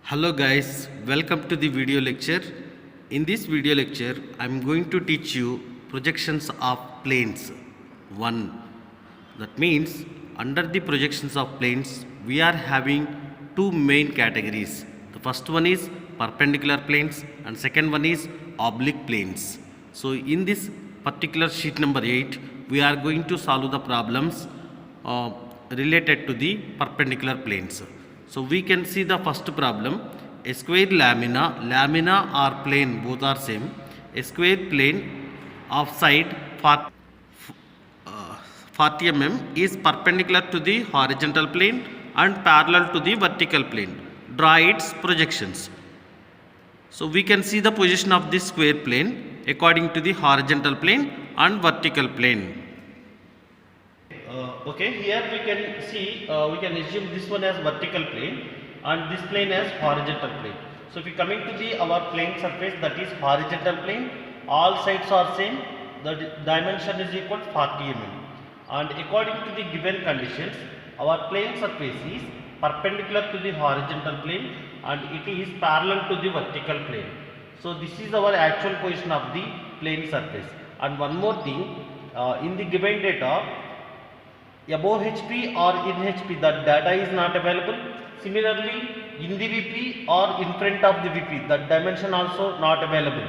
Hello guys, welcome to the video lecture. In this video lecture, I am going to teach you projections of planes 1. That means under the projections of planes, we are having two main categories. The first one is perpendicular planes and second one is oblique planes. So in this particular sheet number 8, we are going to solve the problems related to the perpendicular planes. So we can see the first problem. A square lamina or plane, both are same. A square plane of side 40 mm is perpendicular to the horizontal plane and parallel to the vertical plane. Draw its projections. So we can see the position of this square plane according to the horizontal plane and vertical plane. Okay, here we can see, we can assume this one as vertical plane and this plane as horizontal plane. So if we coming to our plane surface, that is horizontal plane, all sides are same, the dimension is equal to 40 mm. And according to the given conditions, our plane surface is perpendicular to the horizontal plane and it is parallel to the vertical plane. So this is our actual position of the plane surface. And one more thing, in the given data, above HP or in HP, that data is not available. Similarly, in the VP or in front of the VP, that dimension also not available.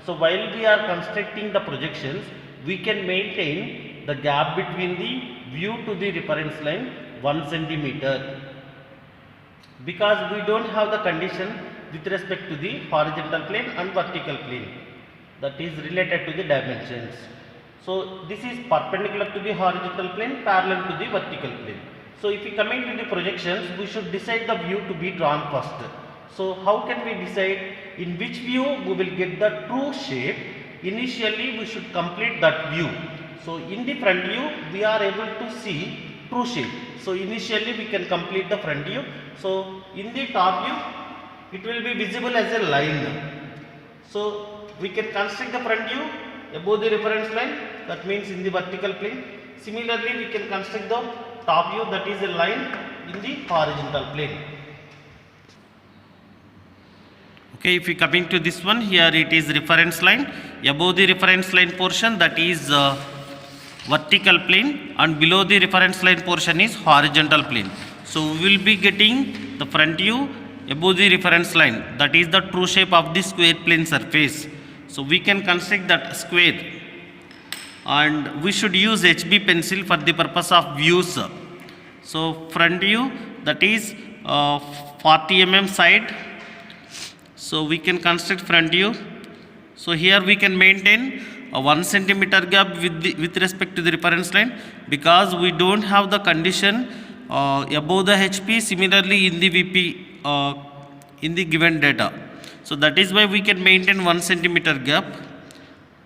So while we are constructing the projections, we can maintain the gap between the view to the reference line 1 centimeter, because we don't have the condition with respect to the horizontal plane and vertical plane, that is related to the dimensions. So this is perpendicular to the horizontal plane, parallel to the vertical plane. So if we come into the projections, we should decide the view to be drawn first. So how can we decide in which view we will get the true shape? Initially we should complete that view. So in the front view we are able to see true shape. So initially we can complete the front view. So in the top view it will be visible as a line. So we can construct the front view above the reference line, that means in the vertical plane. Similarly, we can construct the top view, that is a line in the horizontal plane. Okay, if we coming to this one, here it is reference line. Above the reference line portion, that is vertical plane, and below the reference line portion is horizontal plane. So we will be getting the front view above the reference line, that is the true shape of the square plane surface. So we can construct that square, and we should use HB pencil for the purpose of views. So front view, that is 40 mm side. So we can construct front view. So here we can maintain a 1 centimeter gap with respect to the reference line, because we don't have the condition above the HP. Similarly in the VP in the given data. So that is why we can maintain 1 centimeter gap.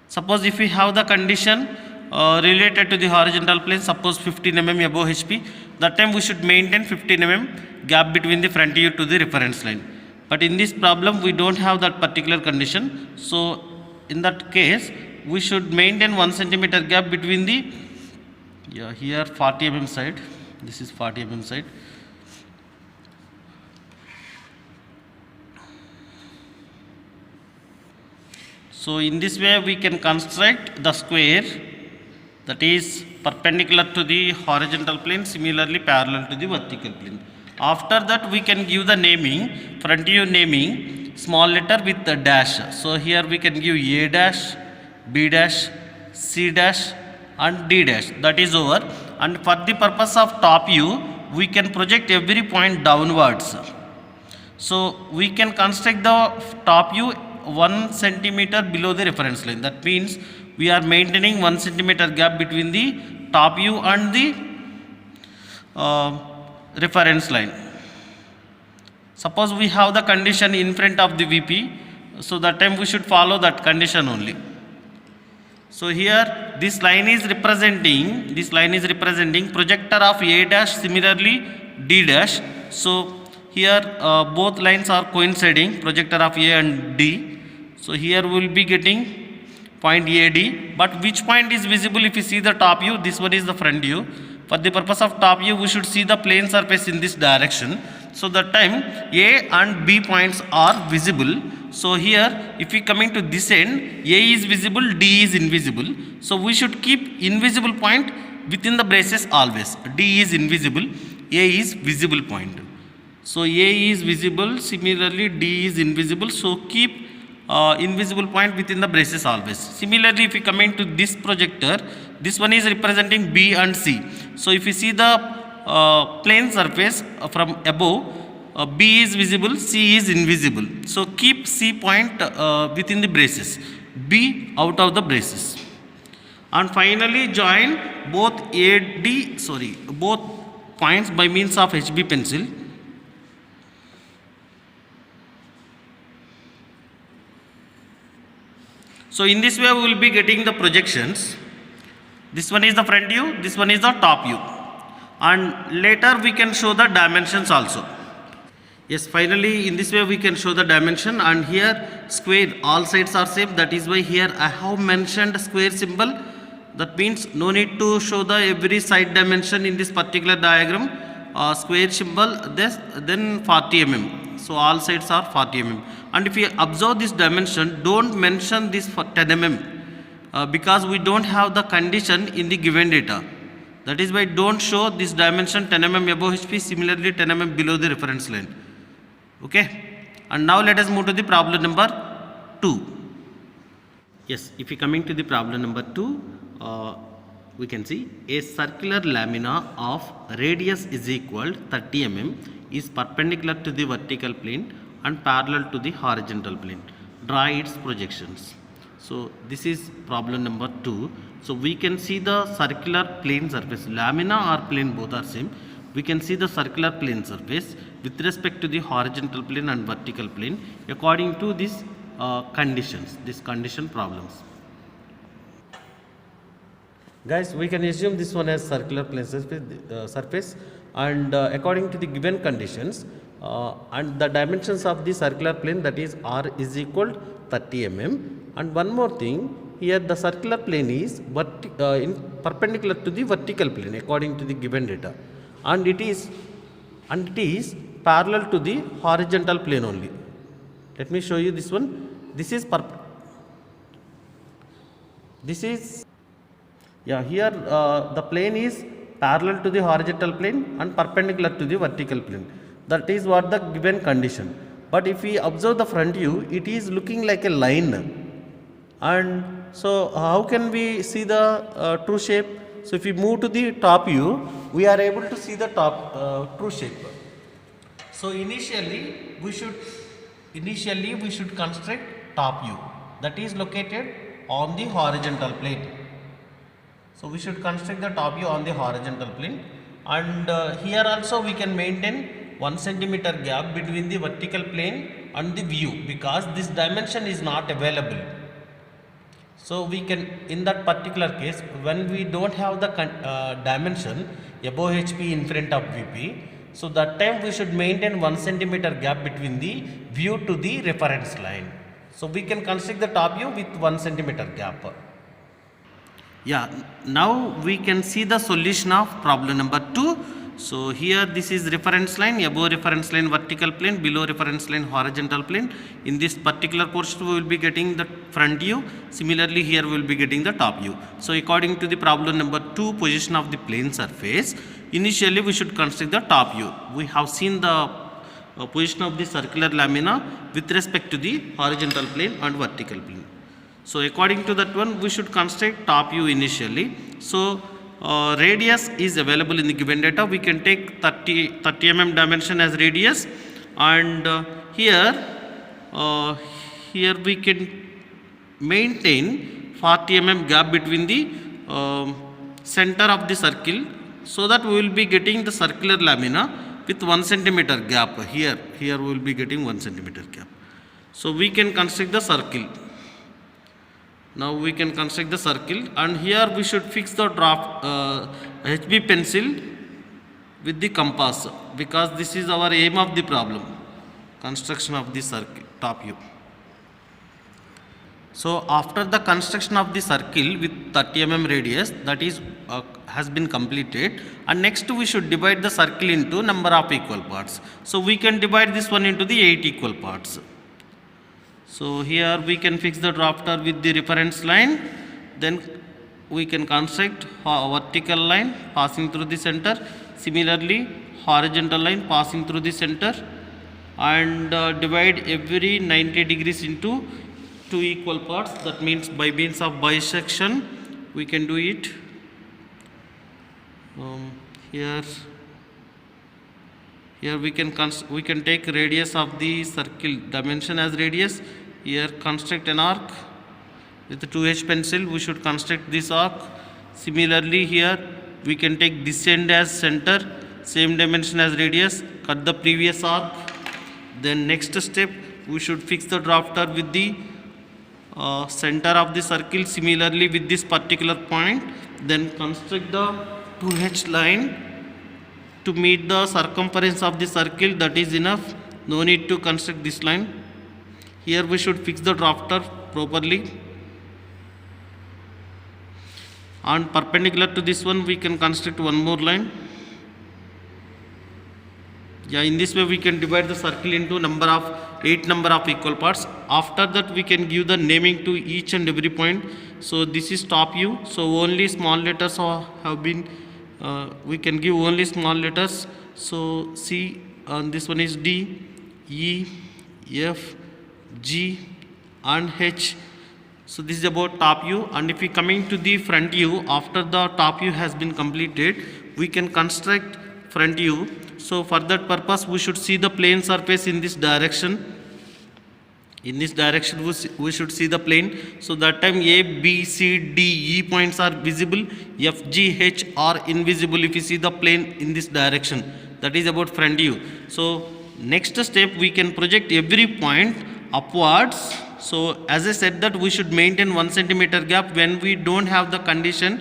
Suppose if we have the condition related to the horizontal plane, suppose 15 mm above HP, that time we should maintain 15 mm gap between the front view to the reference line. But in this problem we don't have that particular condition. So in that case we should maintain 1 centimeter gap between the here 40 mm side. This is 40 mm side. So in this way we can construct the square, that is perpendicular to the horizontal plane, similarly parallel to the vertical plane. After that we can give the naming, front view naming, small letter with the dash. So here we can give A dash, B dash, C dash and D dash, that is over. And for the purpose of top view, we can project every point downwards. So we can construct the top view 1 centimeter below the reference line. That means we are maintaining 1 centimeter gap between the top view and the reference line. Suppose we have the condition in front of the VP, so that time we should follow that condition only. So here this line is representing projector of A dash, similarly D dash. So here both lines are coinciding, projector of A and D. So here we will be getting point AD, but which point is visible if you see the top view? This one is the front view. For the purpose of top view, we should see the plane surface in this direction. So that time A and B points are visible. So here if we coming to this end, A is visible, D is invisible. So we should keep invisible point within the braces always. D is invisible, A is visible point. So A is visible, similarly D is invisible. So keep invisible point within the braces always. Similarly, if we come into this projector, this one is representing B and C. So if you see the plane surface from above, B is visible, C is invisible. So keep C point within the braces, B out of the braces. And finally join both both points by means of HB pencil. So in this way we will be getting the projections. This one is the front view, this one is the top view. And later we can show the dimensions also. Yes, finally in this way we can show the dimension, and here square, all sides are same. That is why here I have mentioned square symbol. That means no need to show the every side dimension in this particular diagram. Square symbol, then 40 mm. So all sides are 40 mm. And if you observe this dimension, don't mention this for 10 mm because we don't have the condition in the given data. That is why don't show this dimension 10 mm above HP, similarly 10 mm below the reference line. Okay. And now let us move to the problem number 2. Yes, if you coming to the problem number 2, we can see a circular lamina of radius is equal 30 mm is perpendicular to the vertical plane and parallel to the horizontal plane. Draw its projections. So this is problem number 2. So we can see the circular plane surface. Lamina or plane both are same. We can see the circular plane surface with respect to the horizontal plane and vertical plane according to these conditions, these condition problems. Guys, we can assume this one as circular plane surface and according to the given conditions and the dimensions of the circular plane, that is R is equal 30 mm. And one more thing, here the circular plane is perpendicular to the vertical plane according to the given data, and it is parallel to the horizontal plane only. Let me show you this one. This is here the plane is parallel to the horizontal plane and perpendicular to the vertical plane. That is what the given condition. But if we observe the front view, it is looking like a line. And so how can we see the true shape? So if we move to the top view, we are able to see the true shape. So initially we should construct top view that is located on the horizontal plane. So we should construct the top view on the horizontal plane, and here also we can maintain 1 centimeter gap between the vertical plane and the view because this dimension is not available. So we can, in that particular case, when we don't have the dimension above HP in front of VP, so that time we should maintain 1 centimeter gap between the view to the reference line. So we can construct the top view with 1 centimeter gap. Yeah, now we can see the solution of problem number 2. So here this is reference line, above reference line vertical plane, below reference line horizontal plane. In this particular portion we will be getting the front view. Similarly here we will be getting the top view. So according to the problem number 2, position of the plane surface, initially we should construct the top view. We have seen the position of the circular lamina with respect to the horizontal plane and vertical plane. So according to that one, we should construct top view initially. So radius is available in the given data. We can take 30 mm dimension as radius, and here we can maintain 40 mm gap between the center of the circle, so that we will be getting the circular lamina with 1 centimeter gap. Here we will be getting 1 centimeter gap. So we can construct the circle. Now we can construct the circle, and here we should fix the HB pencil with the compass, because this is our aim of the problem, construction of the circle top view. So after the construction of the circle with 30 mm radius, that is has been completed, and next we should divide the circle into number of equal parts. So we can divide this one into the 8 equal parts. So here we can fix the drafter with the reference line, then we can construct a vertical line passing through the center, similarly horizontal line passing through the center, and divide every 90 degrees into 2 equal parts. That means by means of bisection we can do it. Here we can take radius of the circle dimension as radius. Here construct an arc with the 2H pencil. We should construct this arc. Similarly here we can take this end as center, same dimension as radius, cut the previous arc. Then next step we should fix the drafter with the center of the circle, similarly with this particular point. Then construct the 2H line to meet the circumference of the circle. That is enough, no need to construct this line. Here we should fix the drafter properly, and perpendicular to this one we can construct one more line. Yeah, in this way we can divide the circle into 8 number of equal parts. After that we can give the naming to each and every point. So this is top view, so only small letters have been we can give only small letters. So C, this one is D, E, F, G and H. So this is about top view. And if we coming to the front view, after the top view has been completed, we can construct front view. So for that purpose we should see the plane surface in this direction. In this direction we should see the plane. So that time A, B, C, D, E points are visible, F, G, H are invisible if you see the plane in this direction. That is about front view. So next step we can project every point upwards. So as I said that we should maintain 1 centimeter gap when we don't have the condition,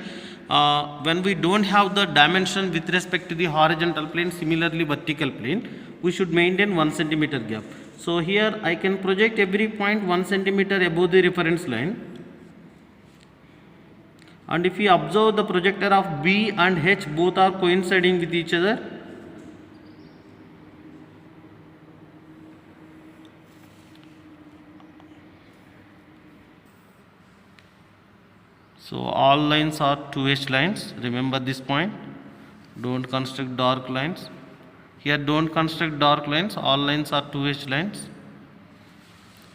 when we don't have the dimension with respect to the horizontal plane, similarly vertical plane, we should maintain 1 centimeter gap. So here I can project every point 1 centimeter above the reference line. And if we observe the projector of B and H, both are coinciding with each other. So all lines are 2H lines. Remember this point. Don't construct dark lines. Here don't construct dark lines. All lines are 2H lines.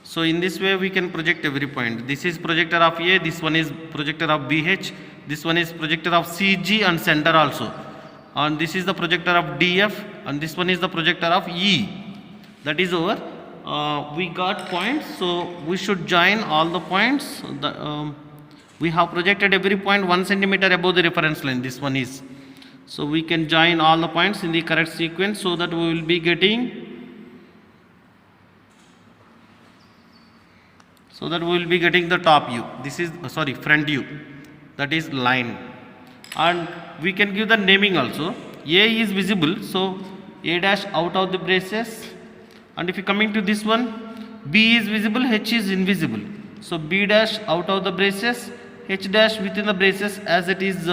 So in this way we can project every point. This is projector of A. This one is projector of BH. This one is projector of CG and center also. And this is the projector of DF. And this one is the projector of E. That is over. We got points. So we should join all the points. We have projected every point 1 centimeter above the reference line. This one is. So we can join all the points in the correct sequence, so that we will be getting the top view. This is front view. That is line. And we can give the naming also. A is visible, so A dash out of the braces. And if you coming to this one, B is visible, H is invisible. So B dash out of the braces, H dash within the braces as it is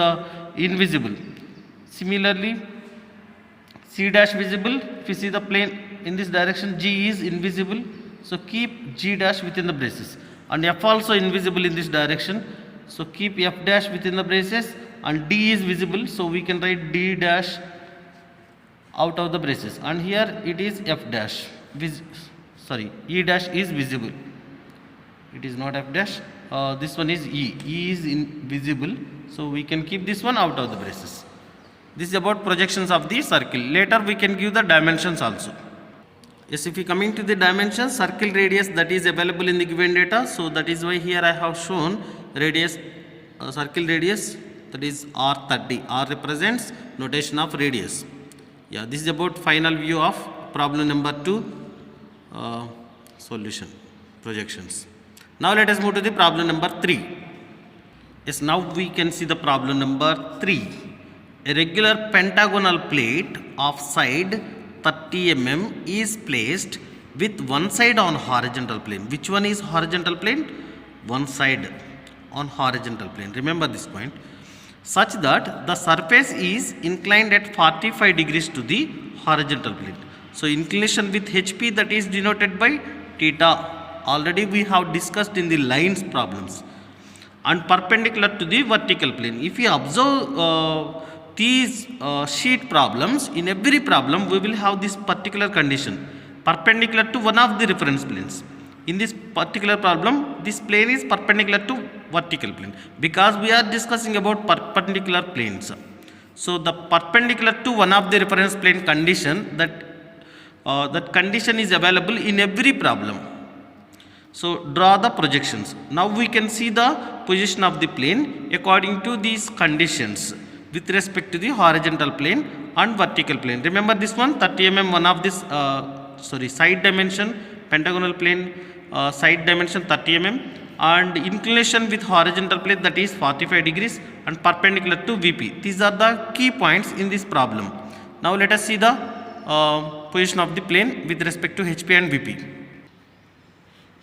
invisible. Similarly, C dash visible. If you see the plane in this direction, G is invisible. So keep G dash within the braces. And F also invisible in this direction. So keep F dash within the braces. And D is visible. So we can write D dash out of the braces. And here it is F dash. E dash is visible. It is not F dash. This one is E. E is invisible. So we can keep this one out of the braces. This is about projections of the circle. Later we can give the dimensions also. Yes, if we coming to the dimensions, circle radius that is available in the given data. So that is why here I have shown radius, circle radius, that is R30. R represents notation of radius. Yeah, this is about final view of problem number 2 solution projections. Now let us move to the problem number 3. Yes, now we can see the problem number 3. A regular pentagonal plate of side 30 mm is placed with one side on horizontal plane. Which one is horizontal plane? one side on horizontal plane. Remember this point. Such that the surface is inclined at 45 degrees to the horizontal plane. So inclination with HP, that is denoted by theta. Already we have discussed in the lines problems. And perpendicular to the vertical plane. If you observe these sheet problems, in every problem we will have this particular condition, perpendicular to one of the reference planes. In this particular problem, this plane is perpendicular to vertical plane, because we are discussing about perpendicular planes. So the perpendicular to one of the reference plane condition, that condition is available in every problem. So draw the projections. Now we can see the position of the plane according to these conditions with respect to the horizontal plane and vertical plane. Remember this one, 30 mm one of this side dimension, pentagonal plane side dimension 30 mm, and inclination with horizontal plane, that is 45 degrees, and perpendicular to VP. These are the key points in this problem. Now let us see the position of the plane with respect to HP and VP.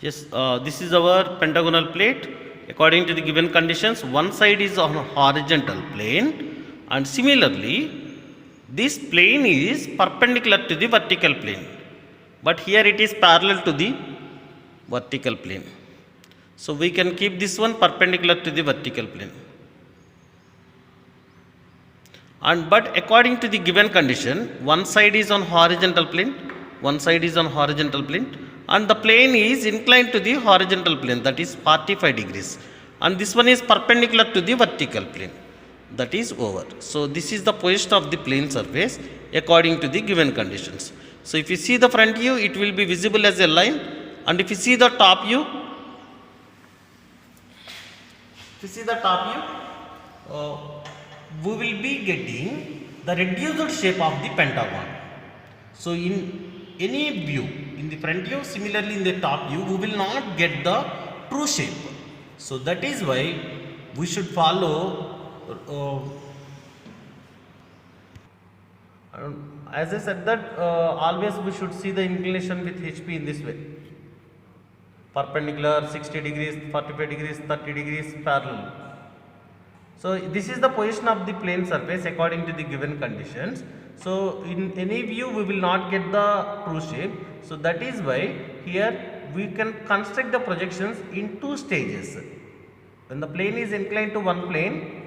Yes, this is our pentagonal plate. According to the given conditions, one side is on a horizontal plane, and similarly this plane is perpendicular to the vertical plane, but here it is parallel to the vertical plane. So we can keep this one perpendicular to the vertical plane. But according to the given condition, one side is on horizontal plane, one side is on horizontal plane, and the plane is inclined to the horizontal plane, that is 45 degrees, and this one is perpendicular to the vertical plane, that is over. So this is the position of the plane surface according to the given conditions. So if you see the front view, it will be visible as a line, and if you see the top view, we will be getting the reduced shape of the pentagon. So in any view, in the front view, similarly in the top view, we will not get the true shape. So that is why we should follow as I said that always we should see the inclination with HP in this way, perpendicular, 60 degrees, 45 degrees, 30 degrees, parallel. So this is the position of the plane surface according to the given conditions. So in any view we will not get the true shape. So that is why here we can construct the projections in two stages. When the plane is inclined to one plane,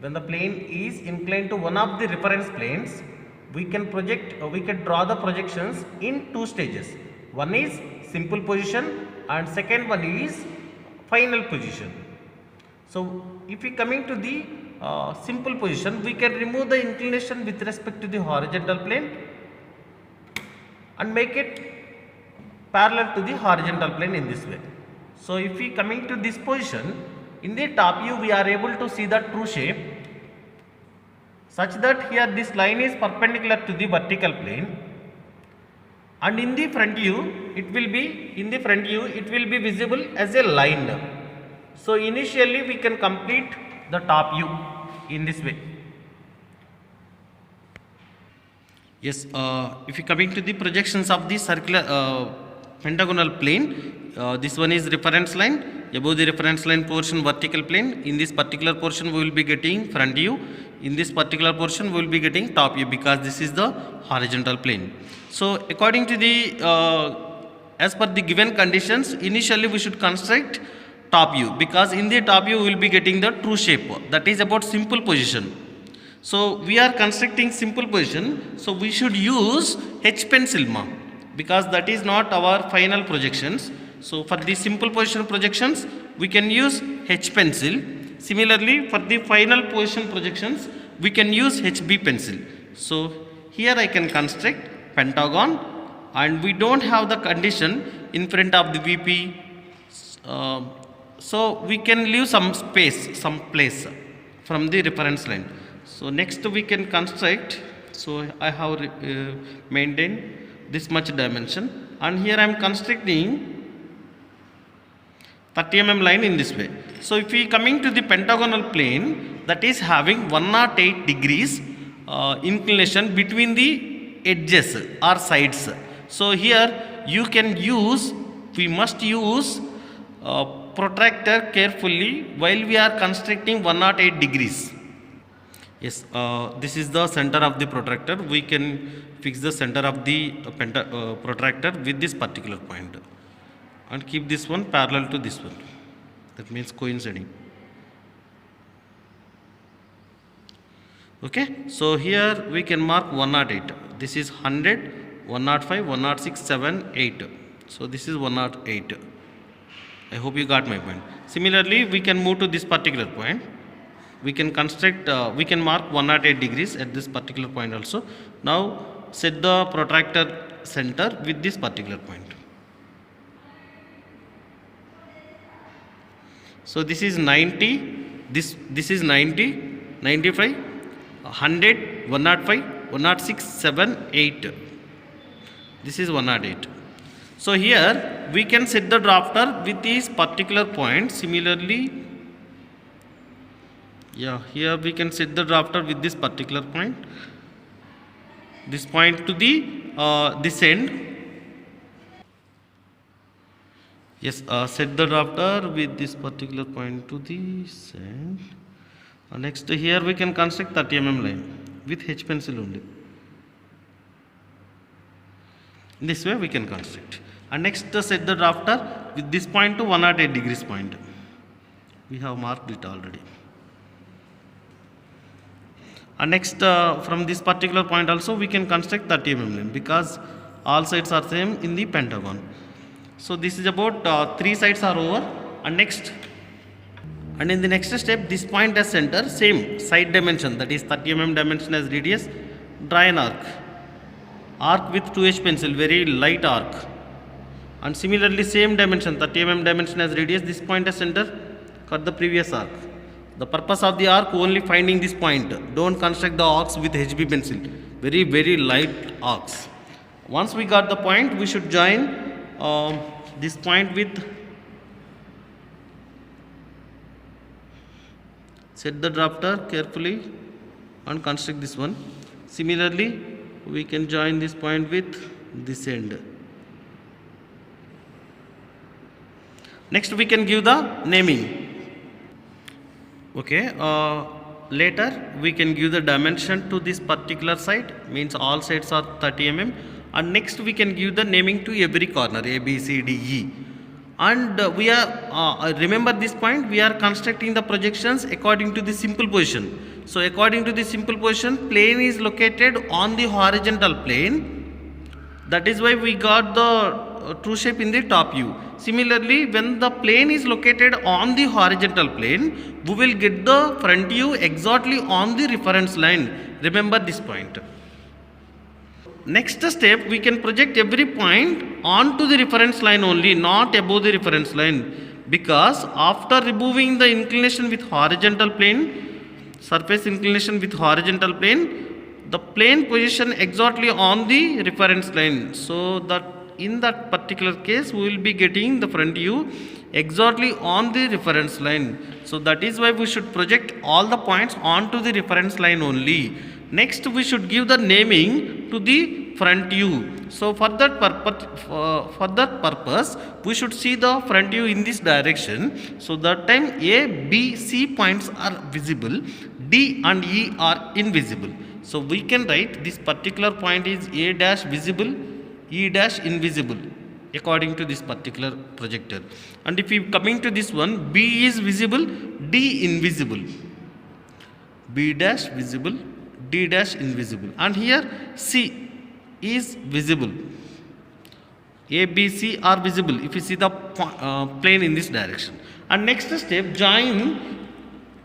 when the plane is inclined to one of the reference planes, we can draw the projections in two stages. One is simple position and second one is final position. So if we coming to the simple position, we can remove the inclination with respect to the horizontal plane and make it parallel to the horizontal plane in this way. So if we coming to this position, in the top view we are able to see the true shape, such that here this line is perpendicular to the vertical plane, and in the front view it will be visible as a line. So initially we can complete the top view in this way. Yes, if you coming to the projections of the circular pentagonal plane, this one is reference line. Above the reference line portion, vertical plane. In this particular portion we will be getting front view. In this particular portion we will be getting top view, because this is the horizontal plane. So according to the as per the given conditions, initially we should construct top view, because in the top view we will be getting the true shape, that is about simple position. So we are constructing simple position, so we should use H pencil because that is not our final projections. So for the simple position projections we can use H pencil. Similarly for the final position projections we can use HB pencil. So here I can construct pentagon, and we don't have the condition in front of the VP, so we can leave some space, some place from the reference line. So next we can construct, so I have maintained this much dimension, and here I am constructing 30 mm line in this way. So if we coming to the pentagonal plane, that is having 108 degrees inclination between the edges or sides. So here you can use, we must use protractor carefully while we are constructing 108 degrees. Yes, this is the center of the protractor. We can fix the center of the protractor with this particular point and keep this one parallel to this one. That means coinciding. Okay, so here we can mark 108. This is 100, 105, 106, 7, 8. So this is 108. I hope you got my point. Similarly, we can move to this particular point. We can construct, we can mark 108 degrees at this particular point also. Now set the protractor center with this particular point. So this is 90, this is 90, 95, 100, 105, 106, 7, 8. This is 108. So here we can set the drafter with this particular point. Similarly, yeah, here we can set the drafter with this particular point. This point to the this end. Yes, set the drafter with this particular point to this end. Next, here we can construct 30 mm line with H pencil only. This way we can construct. And next, set the drafter with this point to 108 degrees point. We have marked it already. And next, from this particular point also we can construct 30 mm line because all sides are same in the pentagon. So this is about 3 sides are over. And in the next step, this point as center, same side dimension, that is 30 mm dimension as radius. Draw an arc with 2H pencil, very light arc. And similarly, same dimension, 30 mm dimension as radius, this point as center, cut the previous arc. The purpose of the arc only finding this point. Don't construct the arcs with HB pencil, very light arcs. Once we got the point, we should join this point with, set the drafter carefully and construct this one. Similarly, we can join this point with this end. Next, we can give the naming. Okay, later we can give the dimension to this particular side, means all sides are 30 mm. And next we can give the naming to every corner, A, B, C, D, E. And we are, remember this point, we are constructing the projections according to the simple position. So according to the simple position, plane is located on the horizontal plane. That is why we got the true shape in the top view. Similarly, when the plane is located on the horizontal plane, we will get the front view exactly on the reference line. Remember this point. Next step, we can project every point onto the reference line only, not above the reference line, because after removing the inclination with horizontal plane, surface inclination with horizontal plane, the plane position exactly on the reference line. So that in that particular case, we will be getting the front view exactly on the reference line. So that is why we should project all the points onto the reference line only. Next, we should give the naming to the front view. So for that purpose, we should see the front view in this direction. So that time A, B, C points are visible, D and E are invisible. So we can write this particular point is A dash visible, E dash invisible according to this particular projector. And if we coming to this one, B is visible, D invisible, B dash visible, D dash invisible, and here C is visible. A, B, C are visible if you see the plane in this direction. And next step, join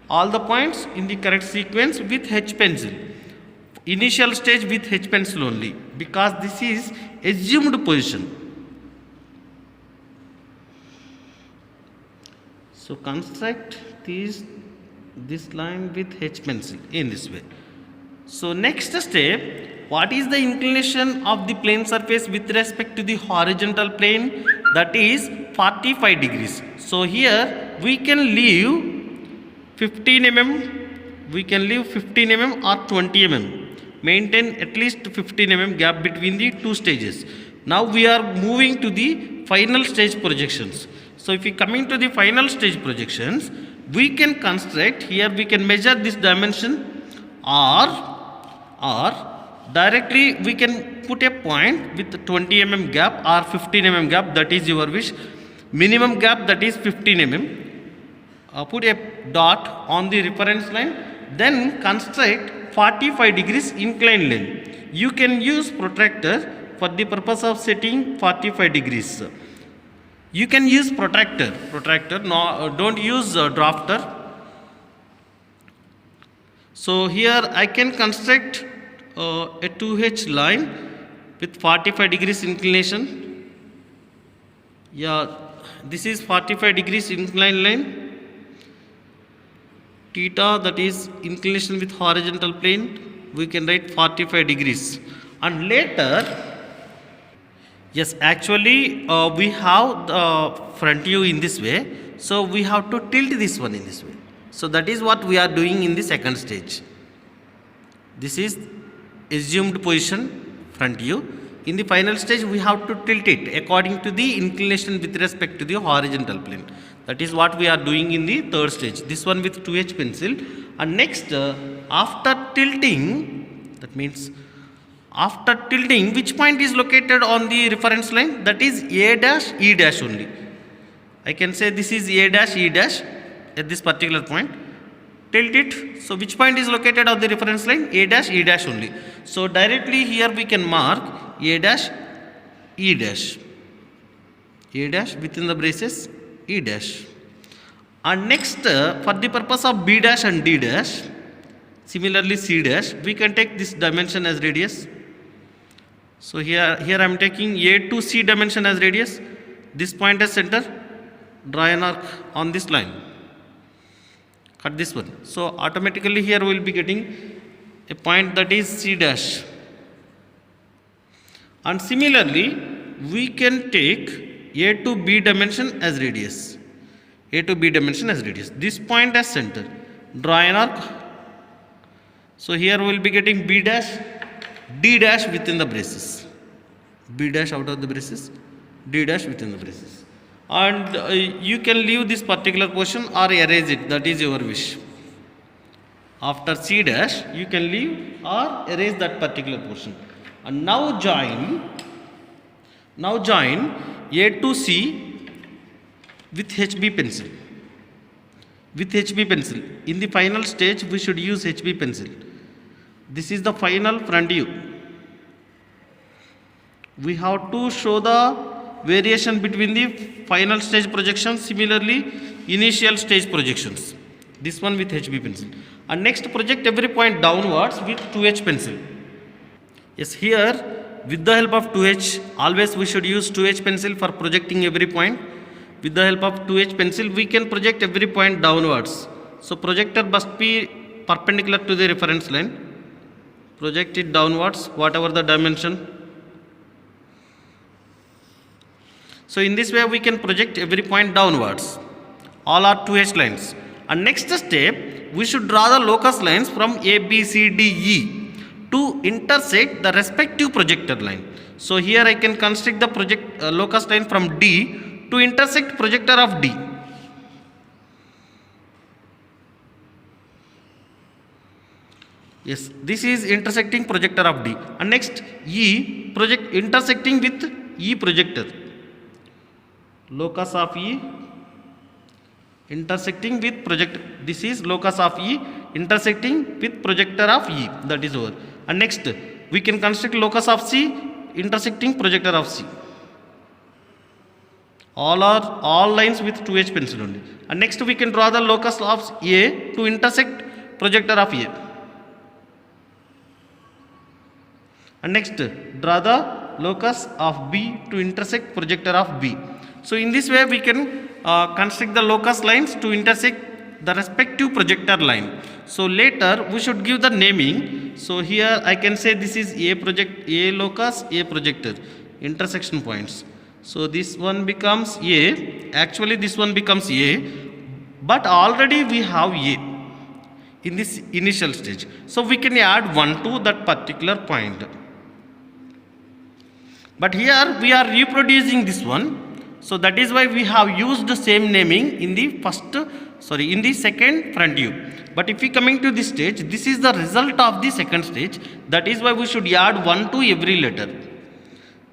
all the points in the correct sequence with H pencil. Initial stage with H pencil only, because this is assumed position. So construct this line with H pencil in this way. So next step, what is the inclination of the plane surface with respect to the horizontal plane? That is 45 degrees. So here we can leave 15 mm, we can leave 15 mm or 20 mm. Maintain at least 15 mm gap between the two stages. Now we are moving to the final stage projections. So if we coming to the final stage projections, we can construct here, we can measure this dimension or directly we can put a point with 20 mm gap or 15 mm gap, that is your wish. Minimum gap, that is 15 mm. Put a dot on the reference line, then construct 45 degrees inclined line. You can use protractor for the purpose of setting 45 degrees. You can use protractor, no, don't use drafter. So here I can construct a 2H line with 45 degrees inclination. Yeah, this is 45 degrees inclined line. Theta, that is inclination with horizontal plane, we can write 45 degrees. And later, yes, actually we have the front view in this way, so we have to tilt this one in this way. So that is what we are doing in the second stage. This is assumed position front view. In the final stage, we have to tilt it according to the inclination with respect to the horizontal plane. That is what we are doing in the third stage. This one with 2H pencil. And next, after tilting, that means after tilting, which point is located on the reference line? That is A dash, E dash only. I can say this is A dash, E dash at this particular point. Tilt it. So which point is located on the reference line? A dash, E dash only. So directly here we can mark A dash, E dash. A dash within the braces, E dash. And next, for the purpose of B dash and D dash, similarly C dash, we can take this dimension as radius. So here I am taking A to C dimension as radius. This point as center. Draw an arc on this line. Cut this one. So automatically here we will be getting a point that is C dash. And similarly, we can take A to B dimension as radius. A to B dimension as radius. This point as center. Draw an arc. So here we will be getting B dash, D dash within the braces. B dash out of the braces, D dash within the braces. And you can leave this particular portion or erase it. That is your wish. After C dash, you can leave or erase that particular portion. And now join A to C with HB pencil. With HB pencil. In the final stage, we should use HB pencil. This is the final front view. We have to show the variation between the final stage projections, similarly initial stage projections. This one with HB pencil. And next, project every point downwards with 2H pencil. Yes, here with the help of 2H, always we should use 2H pencil for projecting every point. With the help of 2H pencil, we can project every point downwards. So projector must be perpendicular to the reference line. Project it downwards, whatever the dimension. So in this way we can project every point downwards. All are 2H lines. And next step, we should draw the locus lines from A, B, C, D, E to intersect the respective projector line. So here I can construct the locus line from D to intersect projector of D. Yes, this is intersecting projector of D. And next, E intersecting with E projector. Locus of E intersecting with projector. This is locus of E intersecting with projector of E. That is over. And next, we can construct locus of C intersecting projector of C. All lines with 2H pencil only. And next, we can draw the locus of A to intersect projector of A. And next, draw the locus of B to intersect projector of B. So in this way we can construct the locus lines to intersect the respective projector line. So later we should give the naming. So here I can say this is A locus, A projector, intersection points. So this one becomes A, actually this one becomes A, but already we have A in this initial stage. So we can add 1 to that particular point. But here we are reproducing this one. So that is why we have used the same naming in the in the second front view. But if we coming to this stage, this is the result of the second stage. That is why we should add 1 to every letter.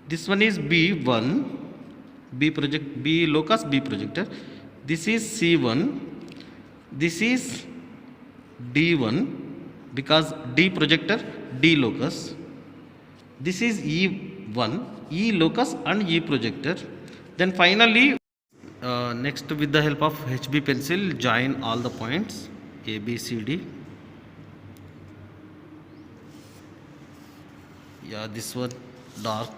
This one is B1, B locus, B projector. This is C1. This is D1 because D projector, D locus. This is E1, E locus and E projector. Then finally, next with the help of HB pencil, join all the points A, B, C, D. Yeah, this one dark.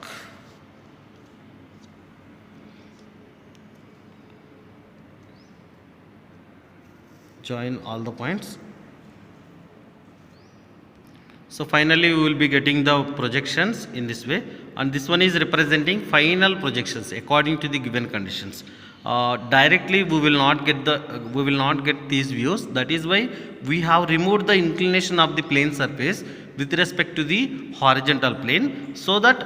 Join all the points. So finally we will be getting the projections in this way, and this one is representing final projections according to the given conditions. Directly we will not get these views. That is why we have removed the inclination of the plane surface with respect to the horizontal plane, so that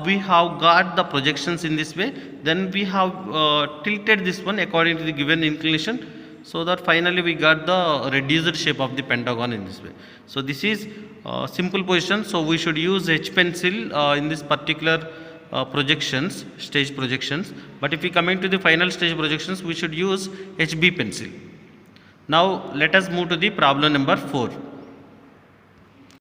we have got the projections in this way. Then we have tilted this one according to the given inclination, so that finally we got the reduced shape of the pentagon in this way. So this is simple position. So we should use H pencil in this particular stage projections. But if we come into the final stage projections, we should use HB pencil. Now let us move to the problem number 4.